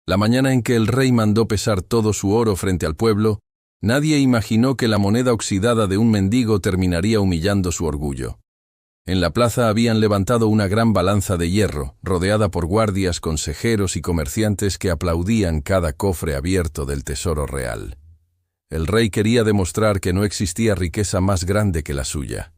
La mañana en que el rey mandó pesar todo su oro frente al pueblo, nadie imaginó que la moneda oxidada de un mendigo terminaría humillando su orgullo. En la plaza habían levantado una gran balanza de hierro, rodeada por guardias, consejeros y comerciantes que aplaudían cada cofre abierto del tesoro real. El rey quería demostrar que no existía riqueza más grande que la suya.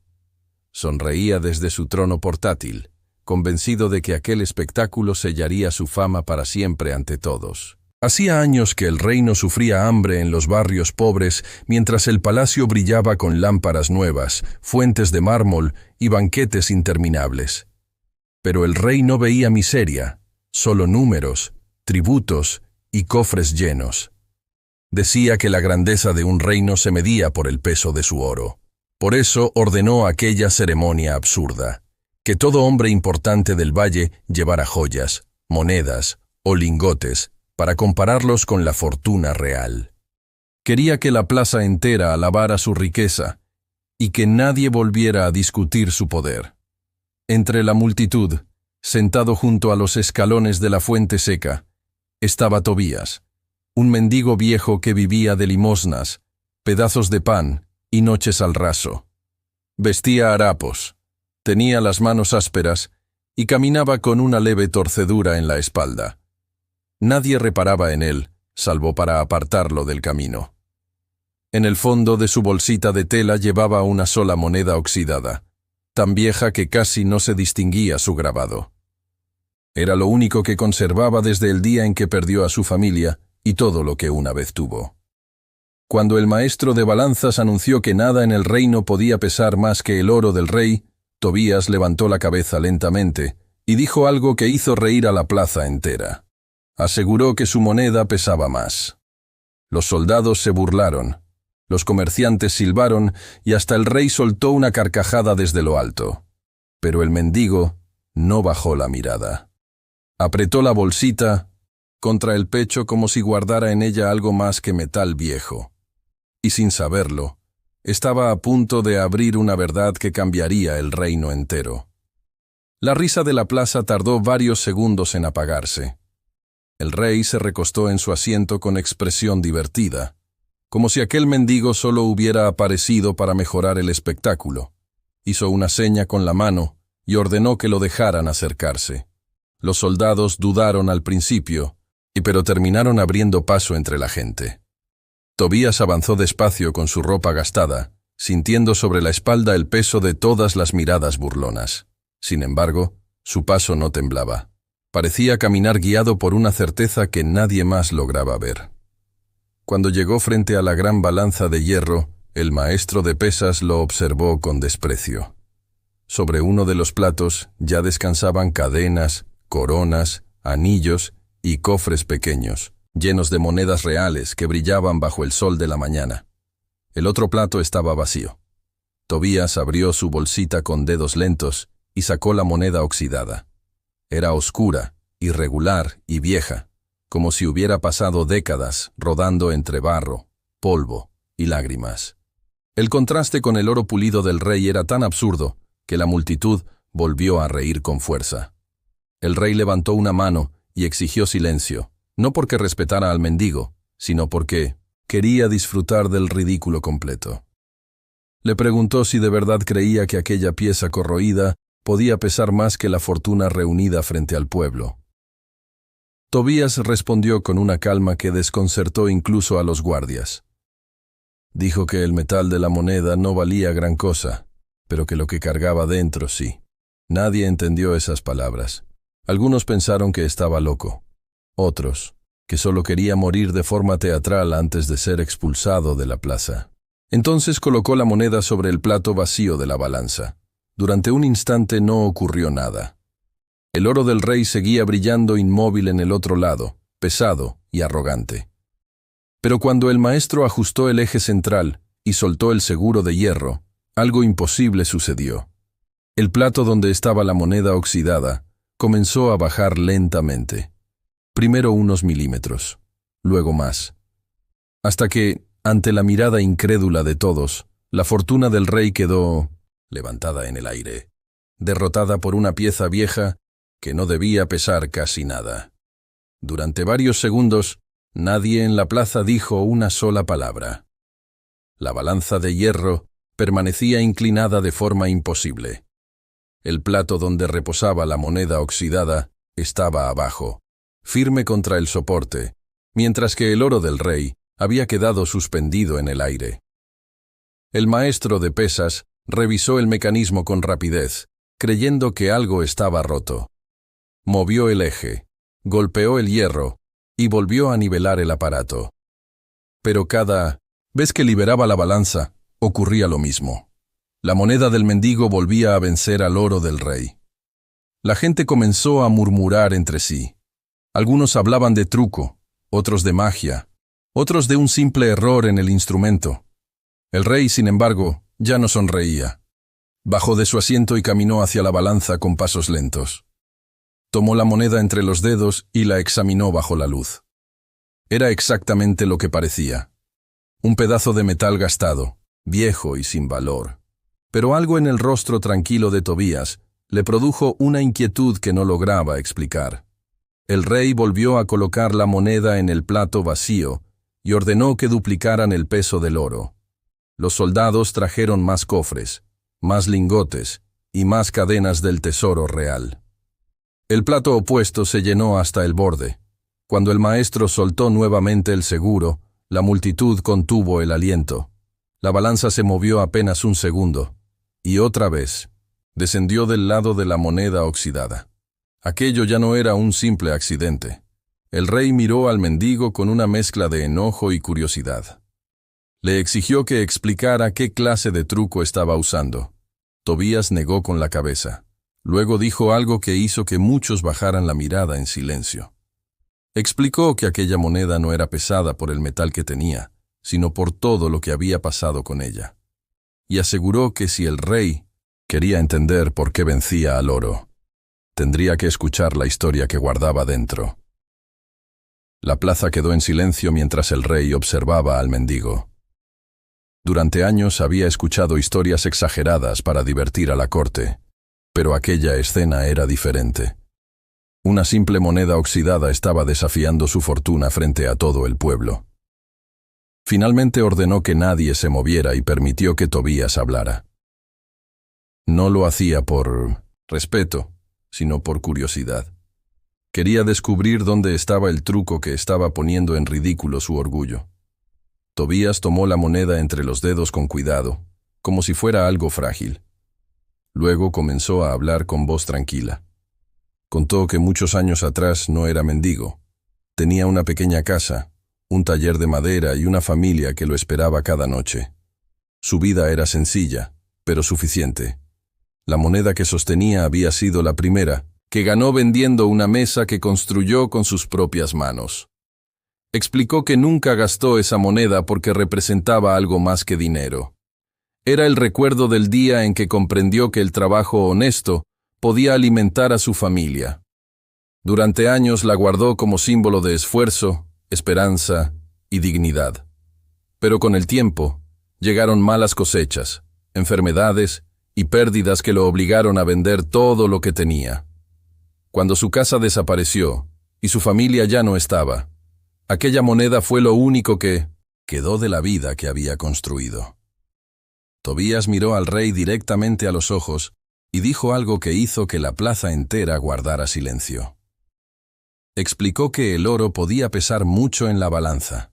Sonreía desde su trono portátil, convencido de que aquel espectáculo sellaría su fama para siempre ante todos. Hacía años que el reino sufría hambre en los barrios pobres, mientras el palacio brillaba con lámparas nuevas, fuentes de mármol y banquetes interminables. Pero el rey no veía miseria, solo números, tributos y cofres llenos. Decía que la grandeza de un reino se medía por el peso de su oro. Por eso ordenó aquella ceremonia absurda: que todo hombre importante del valle llevara joyas, monedas o lingotes para compararlos con la fortuna real. Quería que la plaza entera alabara su riqueza y que nadie volviera a discutir su poder. Entre la multitud, sentado junto a los escalones de la fuente seca, estaba Tobías, un mendigo viejo que vivía de limosnas, pedazos de pan y noches al raso. Vestía harapos, tenía las manos ásperas y caminaba con una leve torcedura en la espalda. Nadie reparaba en él, salvo para apartarlo del camino. En el fondo de su bolsita de tela llevaba una sola moneda oxidada, tan vieja que casi no se distinguía su grabado. Era lo único que conservaba desde el día en que perdió a su familia y todo lo que una vez tuvo. Cuando el maestro de balanzas anunció que nada en el reino podía pesar más que el oro del rey, Tobías levantó la cabeza lentamente y dijo algo que hizo reír a la plaza entera. Aseguró que su moneda pesaba más. Los soldados se burlaron, los comerciantes silbaron y hasta el rey soltó una carcajada desde lo alto. Pero el mendigo no bajó la mirada. Apretó la bolsita contra el pecho como si guardara en ella algo más que metal viejo. Y sin saberlo, estaba a punto de abrir una verdad que cambiaría el reino entero. La risa de la plaza tardó varios segundos en apagarse. El rey se recostó en su asiento con expresión divertida, como si aquel mendigo solo hubiera aparecido para mejorar el espectáculo. Hizo una seña con la mano y ordenó que lo dejaran acercarse. Los soldados dudaron al principio, pero terminaron abriendo paso entre la gente. Tobías avanzó despacio con su ropa gastada, sintiendo sobre la espalda el peso de todas las miradas burlonas. Sin embargo, su paso no temblaba. Parecía caminar guiado por una certeza que nadie más lograba ver. Cuando llegó frente a la gran balanza de hierro, el maestro de pesas lo observó con desprecio. Sobre uno de los platos ya descansaban cadenas, coronas, anillos y cofres pequeños, llenos de monedas reales que brillaban bajo el sol de la mañana. El otro plato estaba vacío. Tobías abrió su bolsita con dedos lentos y sacó la moneda oxidada. Era oscura, irregular y vieja, como si hubiera pasado décadas rodando entre barro, polvo y lágrimas. El contraste con el oro pulido del rey era tan absurdo que la multitud volvió a reír con fuerza. El rey levantó una mano y exigió silencio, no porque respetara al mendigo, sino porque quería disfrutar del ridículo completo. Le preguntó si de verdad creía que aquella pieza corroída podía pesar más que la fortuna reunida frente al pueblo. Tobías respondió con una calma que desconcertó incluso a los guardias. Dijo que el metal de la moneda no valía gran cosa, pero que lo que cargaba dentro sí. Nadie entendió esas palabras. Algunos pensaron que estaba loco. Otros, que solo quería morir de forma teatral antes de ser expulsado de la plaza. Entonces colocó la moneda sobre el plato vacío de la balanza. Durante un instante no ocurrió nada. El oro del rey seguía brillando inmóvil en el otro lado, pesado y arrogante. Pero cuando el maestro ajustó el eje central y soltó el seguro de hierro, algo imposible sucedió. El plato donde estaba la moneda oxidada comenzó a bajar lentamente. Primero unos milímetros, luego más. Hasta que, ante la mirada incrédula de todos, la fortuna del rey quedó levantada en el aire, derrotada por una pieza vieja que no debía pesar casi nada. Durante varios segundos, nadie en la plaza dijo una sola palabra. La balanza de hierro permanecía inclinada de forma imposible. El plato donde reposaba la moneda oxidada estaba abajo, firme contra el soporte, mientras que el oro del rey había quedado suspendido en el aire. El maestro de pesas revisó el mecanismo con rapidez, creyendo que algo estaba roto. Movió el eje, golpeó el hierro y volvió a nivelar el aparato. Pero cada vez que liberaba la balanza, ocurría lo mismo. La moneda del mendigo volvía a vencer al oro del rey. La gente comenzó a murmurar entre sí. Algunos hablaban de truco, otros de magia, otros de un simple error en el instrumento. El rey, sin embargo, ya no sonreía. Bajó de su asiento y caminó hacia la balanza con pasos lentos. Tomó la moneda entre los dedos y la examinó bajo la luz. Era exactamente lo que parecía. Un pedazo de metal gastado, viejo y sin valor. Pero algo en el rostro tranquilo de Tobías le produjo una inquietud que no lograba explicar. El rey volvió a colocar la moneda en el plato vacío y ordenó que duplicaran el peso del oro. Los soldados trajeron más cofres, más lingotes y más cadenas del tesoro real. El plato opuesto se llenó hasta el borde. Cuando el maestro soltó nuevamente el seguro, la multitud contuvo el aliento. La balanza se movió apenas un segundo, y otra vez descendió del lado de la moneda oxidada. Aquello ya no era un simple accidente. El rey miró al mendigo con una mezcla de enojo y curiosidad. Le exigió que explicara qué clase de truco estaba usando. Tobías negó con la cabeza. Luego dijo algo que hizo que muchos bajaran la mirada en silencio. Explicó que aquella moneda no era pesada por el metal que tenía, sino por todo lo que había pasado con ella. Y aseguró que si el rey quería entender por qué vencía al oro, tendría que escuchar la historia que guardaba dentro. La plaza quedó en silencio mientras el rey observaba al mendigo. Durante años había escuchado historias exageradas para divertir a la corte, pero aquella escena era diferente. Una simple moneda oxidada estaba desafiando su fortuna frente a todo el pueblo. Finalmente ordenó que nadie se moviera y permitió que Tobías hablara. No lo hacía por respeto, sino por curiosidad. Quería descubrir dónde estaba el truco que estaba poniendo en ridículo su orgullo. Tobías tomó la moneda entre los dedos con cuidado, como si fuera algo frágil. Luego comenzó a hablar con voz tranquila. Contó que muchos años atrás no era mendigo. Tenía una pequeña casa, un taller de madera y una familia que lo esperaba cada noche. Su vida era sencilla, pero suficiente. La moneda que sostenía había sido la primera, que ganó vendiendo una mesa que construyó con sus propias manos. Explicó que nunca gastó esa moneda porque representaba algo más que dinero. Era el recuerdo del día en que comprendió que el trabajo honesto podía alimentar a su familia. Durante años la guardó como símbolo de esfuerzo, esperanza y dignidad. Pero con el tiempo, llegaron malas cosechas, enfermedades y pérdidas que lo obligaron a vender todo lo que tenía. Cuando su casa desapareció y su familia ya no estaba, aquella moneda fue lo único que quedó de la vida que había construido. Tobías miró al rey directamente a los ojos y dijo algo que hizo que la plaza entera guardara silencio. Explicó que el oro podía pesar mucho en la balanza,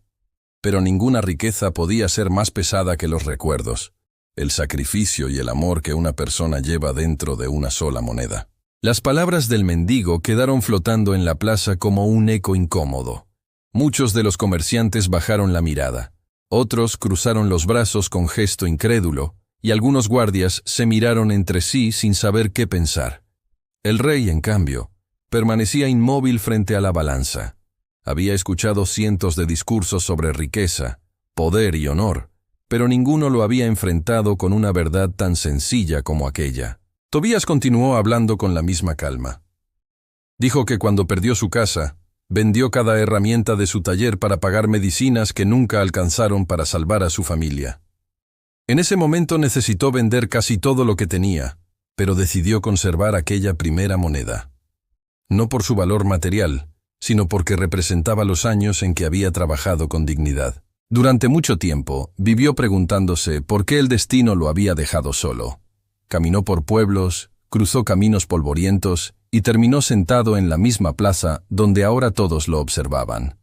pero ninguna riqueza podía ser más pesada que los recuerdos, el sacrificio y el amor que una persona lleva dentro de una sola moneda. Las palabras del mendigo quedaron flotando en la plaza como un eco incómodo. Muchos de los comerciantes bajaron la mirada, otros cruzaron los brazos con gesto incrédulo, y algunos guardias se miraron entre sí sin saber qué pensar. El rey, en cambio, permanecía inmóvil frente a la balanza. Había escuchado cientos de discursos sobre riqueza, poder y honor, pero ninguno lo había enfrentado con una verdad tan sencilla como aquella. Tobías continuó hablando con la misma calma. Dijo que cuando perdió su casa, vendió cada herramienta de su taller para pagar medicinas que nunca alcanzaron para salvar a su familia. En ese momento necesitó vender casi todo lo que tenía, pero decidió conservar aquella primera moneda. No por su valor material, sino porque representaba los años en que había trabajado con dignidad. Durante mucho tiempo, vivió preguntándose por qué el destino lo había dejado solo. Caminó por pueblos, cruzó caminos polvorientos y terminó sentado en la misma plaza donde ahora todos lo observaban.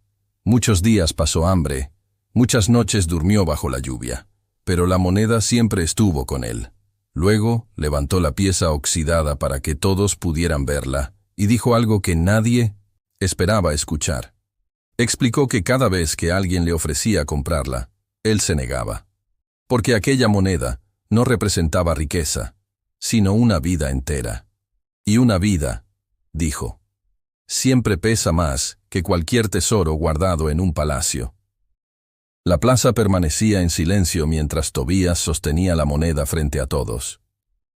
Muchos días pasó hambre, muchas noches durmió bajo la lluvia, pero la moneda siempre estuvo con él. Luego levantó la pieza oxidada para que todos pudieran verla y dijo algo que nadie esperaba escuchar. Explicó que cada vez que alguien le ofrecía comprarla, él se negaba. Porque aquella moneda no representaba riqueza, sino una vida entera. Y una vida, dijo, siempre pesa más que cualquier tesoro guardado en un palacio. La plaza permanecía en silencio mientras Tobías sostenía la moneda frente a todos.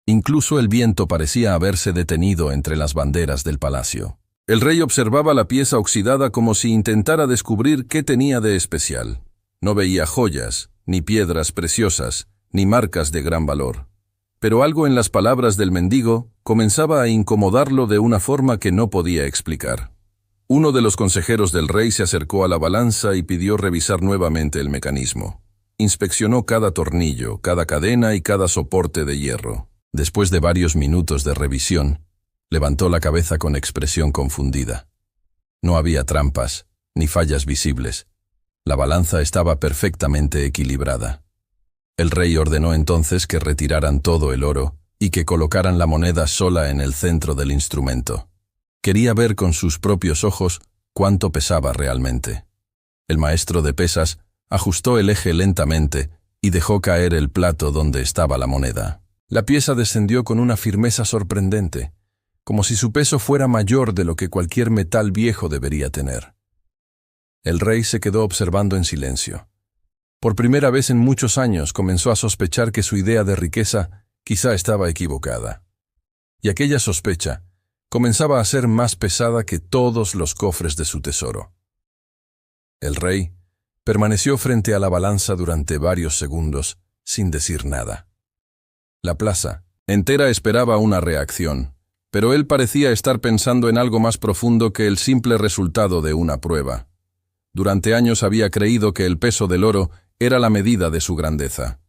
Incluso el viento parecía haberse detenido entre las banderas del palacio. El rey observaba la pieza oxidada como si intentara descubrir qué tenía de especial. No veía joyas, ni piedras preciosas, ni marcas de gran valor. Pero algo en las palabras del mendigo comenzaba a incomodarlo de una forma que no podía explicar. Uno de los consejeros del rey se acercó a la balanza y pidió revisar nuevamente el mecanismo. Inspeccionó cada tornillo, cada cadena y cada soporte de hierro. Después de varios minutos de revisión, levantó la cabeza con expresión confundida. No había trampas, ni fallas visibles. La balanza estaba perfectamente equilibrada. El rey ordenó entonces que retiraran todo el oro y que colocaran la moneda sola en el centro del instrumento. Quería ver con sus propios ojos cuánto pesaba realmente. El maestro de pesas ajustó el eje lentamente y dejó caer el plato donde estaba la moneda. La pieza descendió con una firmeza sorprendente, como si su peso fuera mayor de lo que cualquier metal viejo debería tener. El rey se quedó observando en silencio. Por primera vez en muchos años comenzó a sospechar que su idea de riqueza quizá estaba equivocada. Y aquella sospecha comenzaba a ser más pesada que todos los cofres de su tesoro. El rey permaneció frente a la balanza durante varios segundos, sin decir nada. La plaza entera esperaba una reacción, pero él parecía estar pensando en algo más profundo que el simple resultado de una prueba. Durante años había creído que el peso del oro era la medida de su grandeza.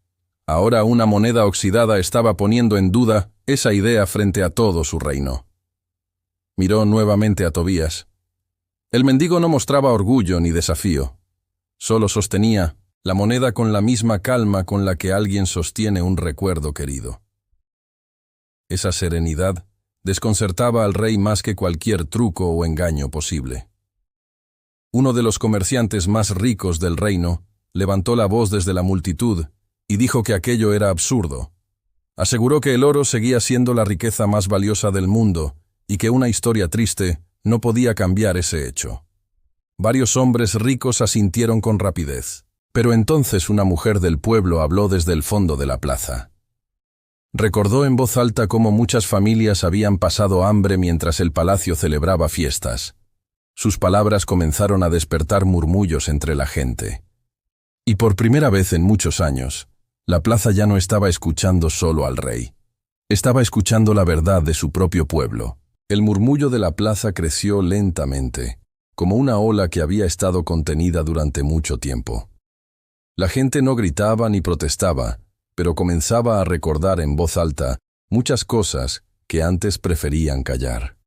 Ahora una moneda oxidada estaba poniendo en duda esa idea frente a todo su reino. Miró nuevamente a Tobías. El mendigo no mostraba orgullo ni desafío. Solo sostenía la moneda con la misma calma con la que alguien sostiene un recuerdo querido. Esa serenidad desconcertaba al rey más que cualquier truco o engaño posible. Uno de los comerciantes más ricos del reino levantó la voz desde la multitud y dijo que aquello era absurdo. Aseguró que el oro seguía siendo la riqueza más valiosa del mundo y que una historia triste no podía cambiar ese hecho. Varios hombres ricos asintieron con rapidez. Pero entonces una mujer del pueblo habló desde el fondo de la plaza. Recordó en voz alta cómo muchas familias habían pasado hambre mientras el palacio celebraba fiestas. Sus palabras comenzaron a despertar murmullos entre la gente. Y por primera vez en muchos años, la plaza ya no estaba escuchando solo al rey. Estaba escuchando la verdad de su propio pueblo. El murmullo de la plaza creció lentamente, como una ola que había estado contenida durante mucho tiempo. La gente no gritaba ni protestaba, pero comenzaba a recordar en voz alta muchas cosas que antes preferían callar.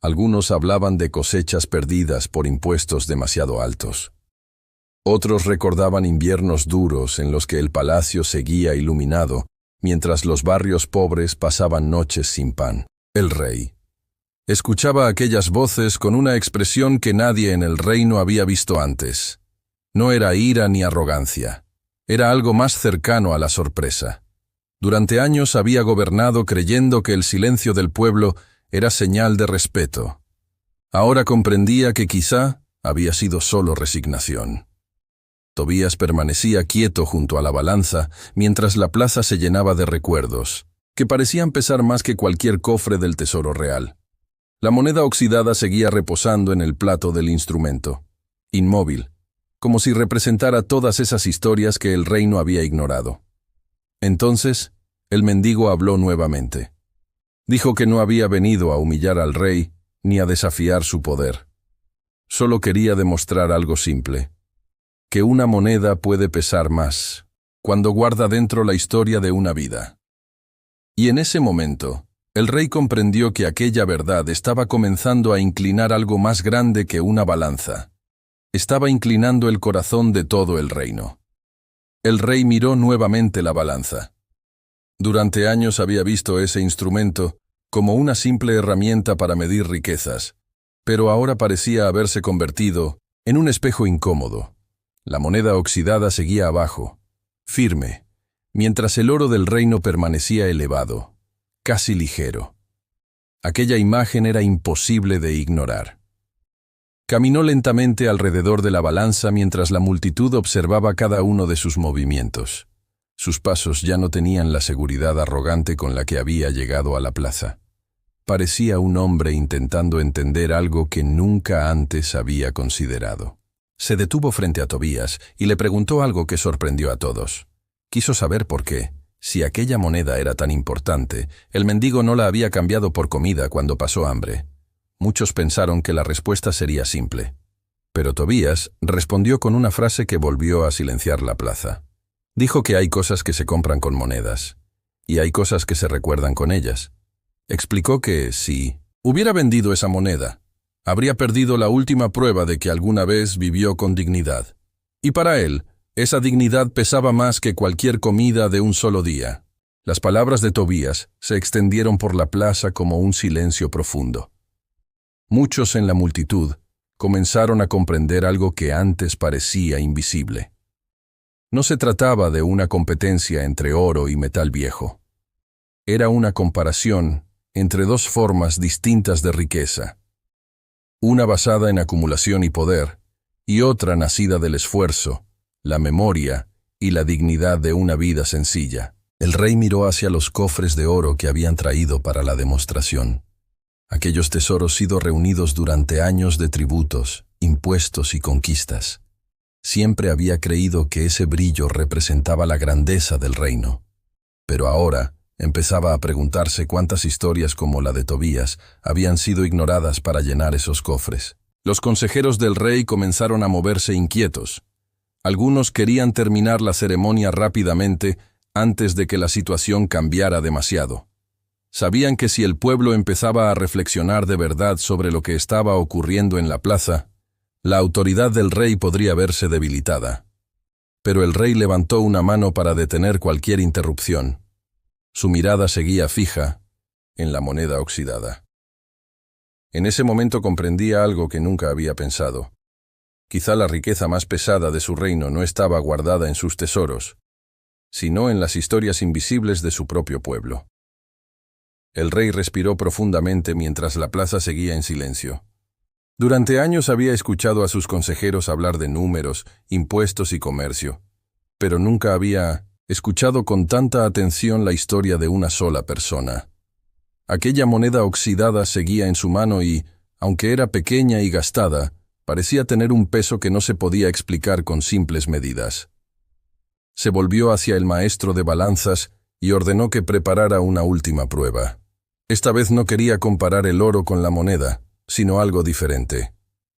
Algunos hablaban de cosechas perdidas por impuestos demasiado altos. Otros recordaban inviernos duros en los que el palacio seguía iluminado, mientras los barrios pobres pasaban noches sin pan. El rey escuchaba aquellas voces con una expresión que nadie en el reino había visto antes. No era ira ni arrogancia. Era algo más cercano a la sorpresa. Durante años había gobernado creyendo que el silencio del pueblo era señal de respeto. Ahora comprendía que quizá había sido solo resignación. Tobías permanecía quieto junto a la balanza mientras la plaza se llenaba de recuerdos, que parecían pesar más que cualquier cofre del tesoro real. La moneda oxidada seguía reposando en el plato del instrumento, inmóvil, como si representara todas esas historias que el reino había ignorado. Entonces, el mendigo habló nuevamente. Dijo que no había venido a humillar al rey ni a desafiar su poder. Solo quería demostrar algo simple, que una moneda puede pesar más cuando guarda dentro la historia de una vida. Y en ese momento, el rey comprendió que aquella verdad estaba comenzando a inclinar algo más grande que una balanza. Estaba inclinando el corazón de todo el reino. El rey miró nuevamente la balanza. Durante años había visto ese instrumento como una simple herramienta para medir riquezas, pero ahora parecía haberse convertido en un espejo incómodo. La moneda oxidada seguía abajo, firme, mientras el oro del reino permanecía elevado, casi ligero. Aquella imagen era imposible de ignorar. Caminó lentamente alrededor de la balanza mientras la multitud observaba cada uno de sus movimientos. Sus pasos ya no tenían la seguridad arrogante con la que había llegado a la plaza. Parecía un hombre intentando entender algo que nunca antes había considerado. Se detuvo frente a Tobías y le preguntó algo que sorprendió a todos. Quiso saber por qué, si aquella moneda era tan importante, el mendigo no la había cambiado por comida cuando pasó hambre. Muchos pensaron que la respuesta sería simple. Pero Tobías respondió con una frase que volvió a silenciar la plaza. Dijo que hay cosas que se compran con monedas, y hay cosas que se recuerdan con ellas. Explicó que, si hubiera vendido esa moneda, habría perdido la última prueba de que alguna vez vivió con dignidad. Y para él, esa dignidad pesaba más que cualquier comida de un solo día. Las palabras de Tobías se extendieron por la plaza como un silencio profundo. Muchos en la multitud comenzaron a comprender algo que antes parecía invisible. No se trataba de una competencia entre oro y metal viejo. Era una comparación entre dos formas distintas de riqueza. Una basada en acumulación y poder, y otra nacida del esfuerzo, la memoria y la dignidad de una vida sencilla. El rey miró hacia los cofres de oro que habían traído para la demostración. Aquellos tesoros sido reunidos durante años de tributos, impuestos y conquistas. Siempre había creído que ese brillo representaba la grandeza del reino. Pero ahora empezaba a preguntarse cuántas historias como la de Tobías habían sido ignoradas para llenar esos cofres. Los consejeros del rey comenzaron a moverse inquietos. Algunos querían terminar la ceremonia rápidamente antes de que la situación cambiara demasiado. Sabían que si el pueblo empezaba a reflexionar de verdad sobre lo que estaba ocurriendo en la plaza, la autoridad del rey podría verse debilitada. Pero el rey levantó una mano para detener cualquier interrupción. Su mirada seguía fija en la moneda oxidada. En ese momento comprendía algo que nunca había pensado. Quizá la riqueza más pesada de su reino no estaba guardada en sus tesoros, sino en las historias invisibles de su propio pueblo. El rey respiró profundamente mientras la plaza seguía en silencio. Durante años había escuchado a sus consejeros hablar de números, impuestos y comercio, pero nunca había escuchado con tanta atención la historia de una sola persona. Aquella moneda oxidada seguía en su mano y, aunque era pequeña y gastada, parecía tener un peso que no se podía explicar con simples medidas. Se volvió hacia el maestro de balanzas y ordenó que preparara una última prueba. Esta vez no quería comparar el oro con la moneda, sino algo diferente.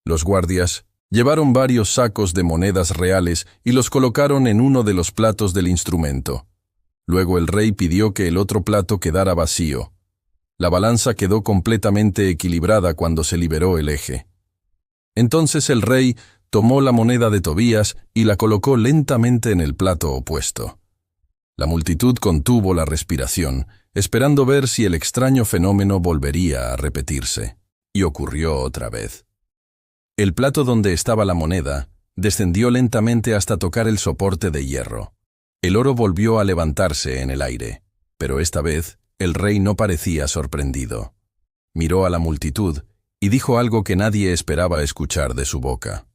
Los guardias llevaron varios sacos de monedas reales y los colocaron en uno de los platos del instrumento. Luego el rey pidió que el otro plato quedara vacío. La balanza quedó completamente equilibrada cuando se liberó el eje. Entonces el rey tomó la moneda de Tobías y la colocó lentamente en el plato opuesto. La multitud contuvo la respiración, esperando ver si el extraño fenómeno volvería a repetirse. Y ocurrió otra vez. El plato donde estaba la moneda descendió lentamente hasta tocar el soporte de hierro. El oro volvió a levantarse en el aire, pero esta vez el rey no parecía sorprendido. Miró a la multitud y dijo algo que nadie esperaba escuchar de su boca.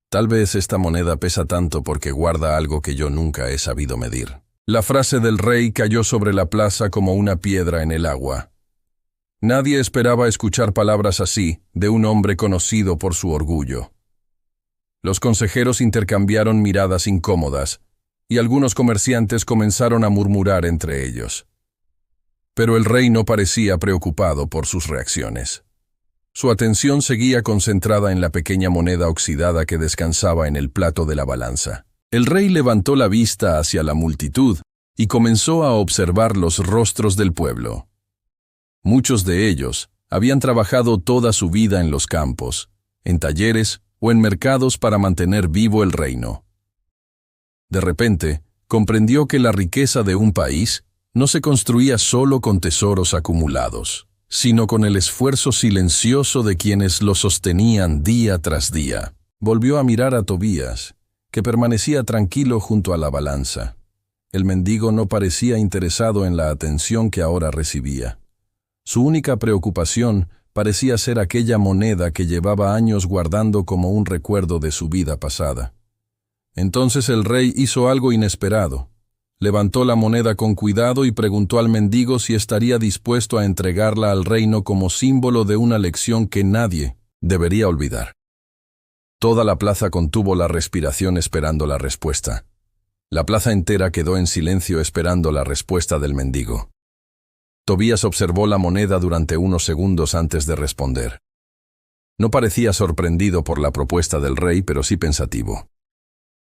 Tal vez esta moneda pesa tanto porque guarda algo que yo nunca he sabido medir. La frase del rey cayó sobre la plaza como una piedra en el agua. Nadie esperaba escuchar palabras así de un hombre conocido por su orgullo. Los consejeros intercambiaron miradas incómodas, y algunos comerciantes comenzaron a murmurar entre ellos. Pero el rey no parecía preocupado por sus reacciones. Su atención seguía concentrada en la pequeña moneda oxidada que descansaba en el plato de la balanza. El rey levantó la vista hacia la multitud y comenzó a observar los rostros del pueblo. Muchos de ellos habían trabajado toda su vida en los campos, en talleres o en mercados para mantener vivo el reino. De repente, comprendió que la riqueza de un país no se construía solo con tesoros acumulados, sino con el esfuerzo silencioso de quienes lo sostenían día tras día. Volvió a mirar a Tobías, que permanecía tranquilo junto a la balanza. El mendigo no parecía interesado en la atención que ahora recibía. Su única preocupación parecía ser aquella moneda que llevaba años guardando como un recuerdo de su vida pasada. Entonces el rey hizo algo inesperado. Levantó la moneda con cuidado y preguntó al mendigo si estaría dispuesto a entregarla al reino como símbolo de una lección que nadie debería olvidar. Toda la plaza contuvo la respiración esperando la respuesta. La plaza entera quedó en silencio esperando la respuesta del mendigo. Tobías observó la moneda durante unos segundos antes de responder. No parecía sorprendido por la propuesta del rey, pero sí pensativo.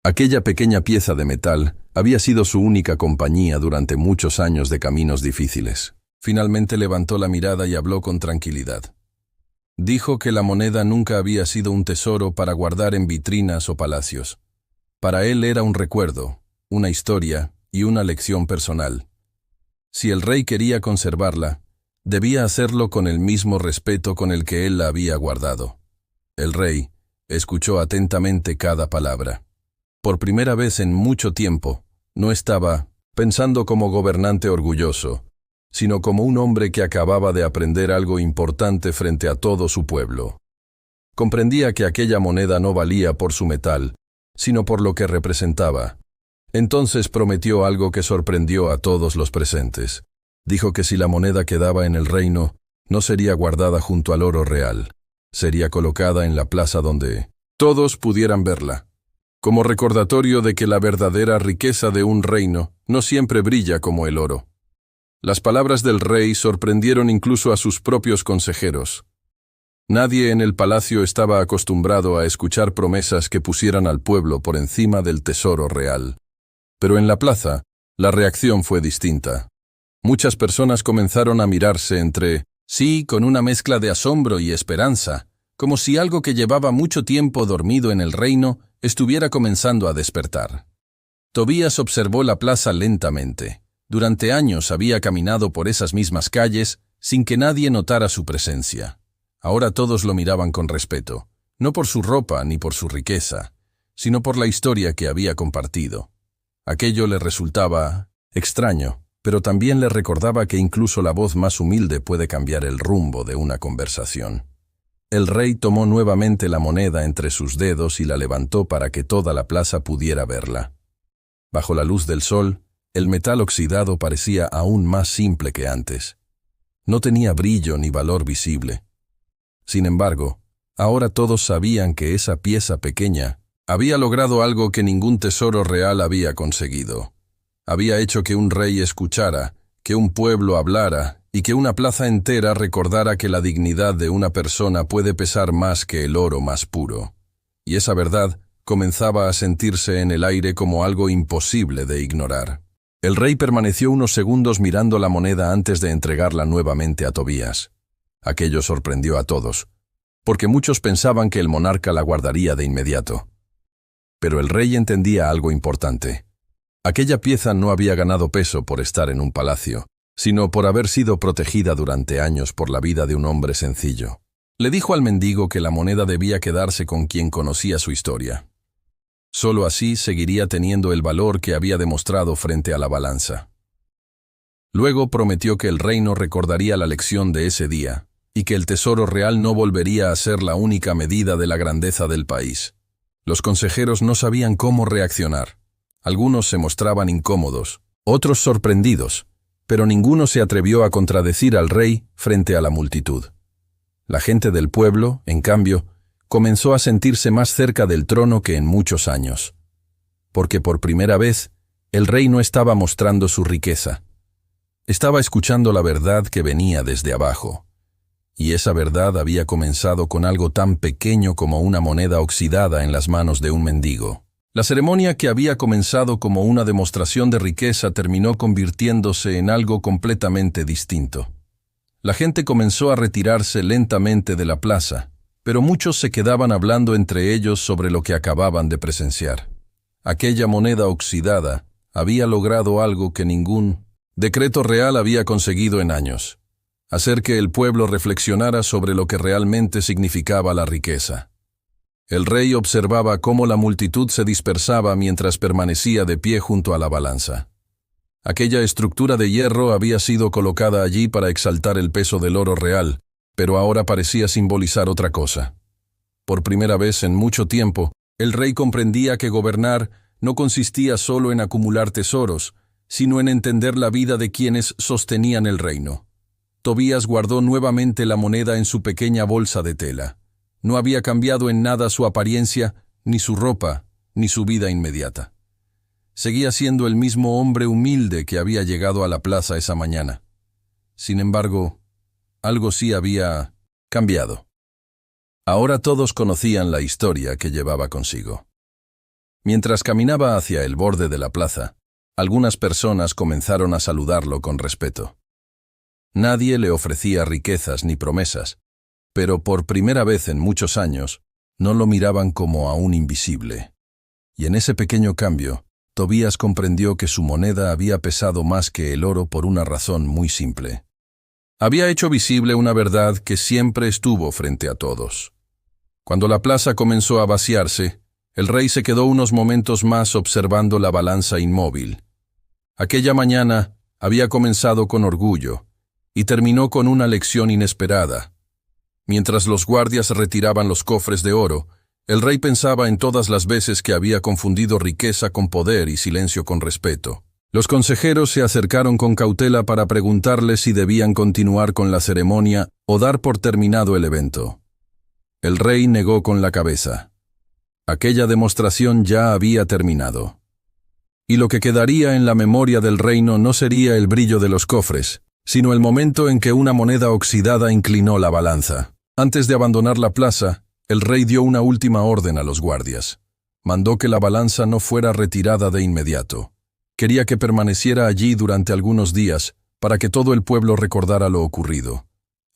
Aquella pequeña pieza de metal había sido su única compañía durante muchos años de caminos difíciles. Finalmente levantó la mirada y habló con tranquilidad. Dijo que la moneda nunca había sido un tesoro para guardar en vitrinas o palacios. Para él era un recuerdo, una historia y una lección personal. Si el rey quería conservarla, debía hacerlo con el mismo respeto con el que él la había guardado. El rey escuchó atentamente cada palabra. Por primera vez en mucho tiempo, no estaba pensando como gobernante orgulloso, sino como un hombre que acababa de aprender algo importante frente a todo su pueblo. Comprendía que aquella moneda no valía por su metal, sino por lo que representaba. Entonces prometió algo que sorprendió a todos los presentes. Dijo que si la moneda quedaba en el reino, no sería guardada junto al oro real. Sería colocada en la plaza donde todos pudieran verla, como recordatorio de que la verdadera riqueza de un reino no siempre brilla como el oro. Las palabras del rey sorprendieron incluso a sus propios consejeros. Nadie en el palacio estaba acostumbrado a escuchar promesas que pusieran al pueblo por encima del tesoro real. Pero en la plaza, la reacción fue distinta. Muchas personas comenzaron a mirarse entre sí con una mezcla de asombro y esperanza, como si algo que llevaba mucho tiempo dormido en el reino estuviera comenzando a despertar. Tobías observó la plaza lentamente. Durante años había caminado por esas mismas calles sin que nadie notara su presencia. Ahora todos lo miraban con respeto, no por su ropa ni por su riqueza, sino por la historia que había compartido. Aquello le resultaba extraño, pero también le recordaba que incluso la voz más humilde puede cambiar el rumbo de una conversación. El rey tomó nuevamente la moneda entre sus dedos y la levantó para que toda la plaza pudiera verla. Bajo la luz del sol, el metal oxidado parecía aún más simple que antes. No tenía brillo ni valor visible. Sin embargo, ahora todos sabían que esa pieza pequeña había logrado algo que ningún tesoro real había conseguido. Había hecho que un rey escuchara, que un pueblo hablara y que una plaza entera recordara que la dignidad de una persona puede pesar más que el oro más puro. Y esa verdad comenzaba a sentirse en el aire como algo imposible de ignorar. El rey permaneció unos segundos mirando la moneda antes de entregarla nuevamente a Tobías. Aquello sorprendió a todos, porque muchos pensaban que el monarca la guardaría de inmediato. Pero el rey entendía algo importante. Aquella pieza no había ganado peso por estar en un palacio, sino por haber sido protegida durante años por la vida de un hombre sencillo. Le dijo al mendigo que la moneda debía quedarse con quien conocía su historia. Solo así seguiría teniendo el valor que había demostrado frente a la balanza. Luego prometió que el reino recordaría la lección de ese día, y que el tesoro real no volvería a ser la única medida de la grandeza del país. Los consejeros no sabían cómo reaccionar. Algunos se mostraban incómodos, otros sorprendidos, pero ninguno se atrevió a contradecir al rey frente a la multitud. La gente del pueblo, en cambio, comenzó a sentirse más cerca del trono que en muchos años. Porque por primera vez, el rey no estaba mostrando su riqueza. Estaba escuchando la verdad que venía desde abajo. Y esa verdad había comenzado con algo tan pequeño como una moneda oxidada en las manos de un mendigo. La ceremonia que había comenzado como una demostración de riqueza terminó convirtiéndose en algo completamente distinto. La gente comenzó a retirarse lentamente de la plaza, pero muchos se quedaban hablando entre ellos sobre lo que acababan de presenciar. Aquella moneda oxidada había logrado algo que ningún decreto real había conseguido en años: hacer que el pueblo reflexionara sobre lo que realmente significaba la riqueza. El rey observaba cómo la multitud se dispersaba mientras permanecía de pie junto a la balanza. Aquella estructura de hierro había sido colocada allí para exaltar el peso del oro real, pero ahora parecía simbolizar otra cosa. Por primera vez en mucho tiempo, el rey comprendía que gobernar no consistía solo en acumular tesoros, sino en entender la vida de quienes sostenían el reino. Tobías guardó nuevamente la moneda en su pequeña bolsa de tela. No había cambiado en nada su apariencia, ni su ropa, ni su vida inmediata. Seguía siendo el mismo hombre humilde que había llegado a la plaza esa mañana. Sin embargo, algo sí había cambiado. Ahora todos conocían la historia que llevaba consigo. Mientras caminaba hacia el borde de la plaza, algunas personas comenzaron a saludarlo con respeto. Nadie le ofrecía riquezas ni promesas, pero por primera vez en muchos años no lo miraban como a un invisible. Y en ese pequeño cambio, Tobías comprendió que su moneda había pesado más que el oro por una razón muy simple. Había hecho visible una verdad que siempre estuvo frente a todos. Cuando la plaza comenzó a vaciarse, el rey se quedó unos momentos más observando la balanza inmóvil. Aquella mañana había comenzado con orgullo y terminó con una lección inesperada. Mientras los guardias retiraban los cofres de oro, el rey pensaba en todas las veces que había confundido riqueza con poder y silencio con respeto. Los consejeros se acercaron con cautela para preguntarle si debían continuar con la ceremonia o dar por terminado el evento. El rey negó con la cabeza. Aquella demostración ya había terminado. Y lo que quedaría en la memoria del reino no sería el brillo de los cofres, sino el momento en que una moneda oxidada inclinó la balanza. Antes de abandonar la plaza, el rey dio una última orden a los guardias. Mandó que la balanza no fuera retirada de inmediato. Quería que permaneciera allí durante algunos días, para que todo el pueblo recordara lo ocurrido.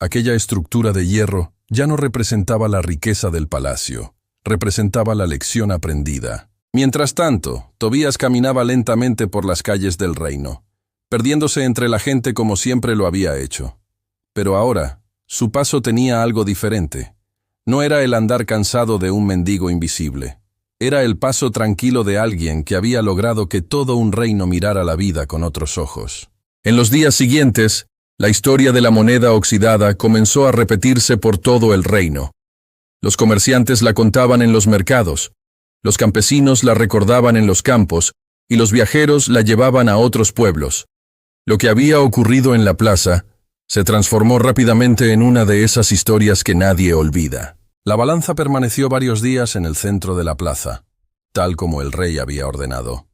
Aquella estructura de hierro ya no representaba la riqueza del palacio, representaba la lección aprendida. Mientras tanto, Tobías caminaba lentamente por las calles del reino, perdiéndose entre la gente como siempre lo había hecho. Pero ahora, su paso tenía algo diferente. No era el andar cansado de un mendigo invisible. Era el paso tranquilo de alguien que había logrado que todo un reino mirara la vida con otros ojos. En los días siguientes, la historia de la moneda oxidada comenzó a repetirse por todo el reino. Los comerciantes la contaban en los mercados, los campesinos la recordaban en los campos y los viajeros la llevaban a otros pueblos. Lo que había ocurrido en la plaza se transformó rápidamente en una de esas historias que nadie olvida. La balanza permaneció varios días en el centro de la plaza, tal como el rey había ordenado.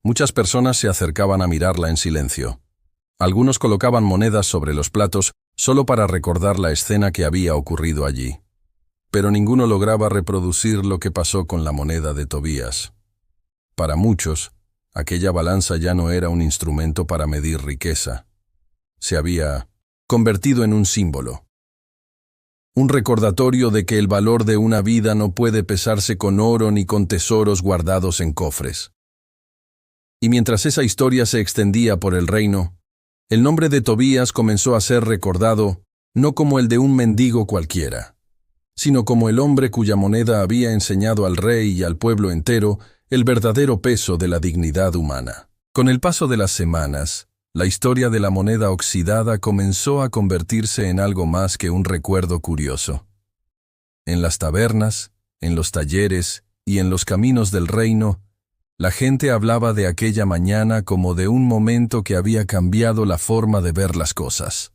Muchas personas se acercaban a mirarla en silencio. Algunos colocaban monedas sobre los platos solo para recordar la escena que había ocurrido allí. Pero ninguno lograba reproducir lo que pasó con la moneda de Tobías. Para muchos, aquella balanza ya no era un instrumento para medir riqueza. Se había convertido en un símbolo. Un recordatorio de que el valor de una vida no puede pesarse con oro ni con tesoros guardados en cofres. Y mientras esa historia se extendía por el reino, el nombre de Tobías comenzó a ser recordado no como el de un mendigo cualquiera, sino como el hombre cuya moneda había enseñado al rey y al pueblo entero el verdadero peso de la dignidad humana. Con el paso de las semanas, la historia de la moneda oxidada comenzó a convertirse en algo más que un recuerdo curioso. En las tabernas, en los talleres y en los caminos del reino, la gente hablaba de aquella mañana como de un momento que había cambiado la forma de ver las cosas.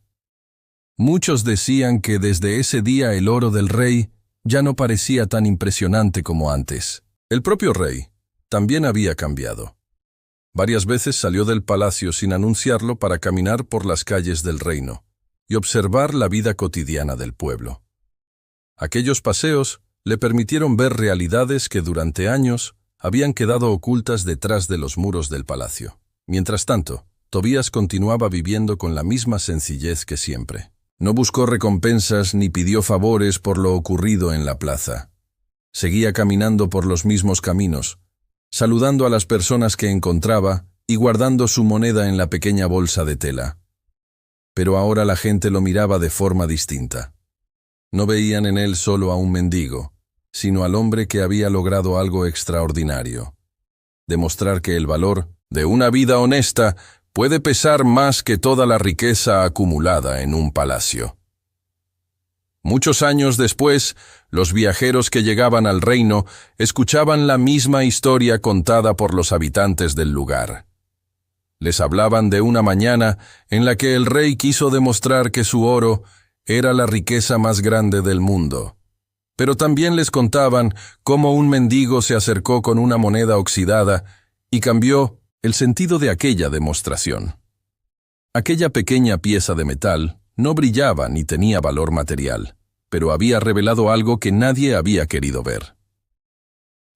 Muchos decían que desde ese día el oro del rey ya no parecía tan impresionante como antes. El propio rey también había cambiado. Varias veces salió del palacio sin anunciarlo para caminar por las calles del reino. y observar la vida cotidiana del pueblo. Aquellos paseos le permitieron ver realidades que durante años habían quedado ocultas detrás de los muros del palacio. Mientras tanto, Tobías continuaba viviendo con la misma sencillez que siempre. No buscó recompensas ni pidió favores por lo ocurrido en la plaza. Seguía caminando por los mismos caminos, saludando a las personas que encontraba y guardando su moneda en la pequeña bolsa de tela. Pero ahora la gente lo miraba de forma distinta. No veían en él solo a un mendigo, sino al hombre que había logrado algo extraordinario. Demostrar que el valor de una vida honesta puede pesar más que toda la riqueza acumulada en un palacio. Muchos años después, los viajeros que llegaban al reino escuchaban la misma historia contada por los habitantes del lugar. Les hablaban de una mañana en la que el rey quiso demostrar que su oro era la riqueza más grande del mundo. Pero también les contaban cómo un mendigo se acercó con una moneda oxidada y cambió el sentido de aquella demostración. Aquella pequeña pieza de metal no brillaba ni tenía valor material, pero había revelado algo que nadie había querido ver.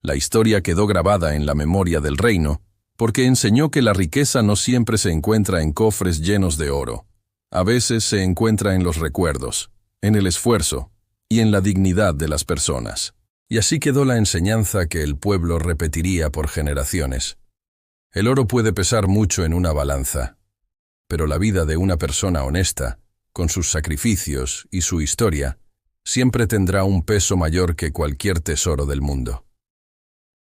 La historia quedó grabada en la memoria del reino, porque enseñó que la riqueza no siempre se encuentra en cofres llenos de oro. A veces se encuentra en los recuerdos, en el esfuerzo y en la dignidad de las personas. Y así quedó la enseñanza que el pueblo repetiría por generaciones. El oro puede pesar mucho en una balanza, pero la vida de una persona honesta, con sus sacrificios y su historia, siempre tendrá un peso mayor que cualquier tesoro del mundo.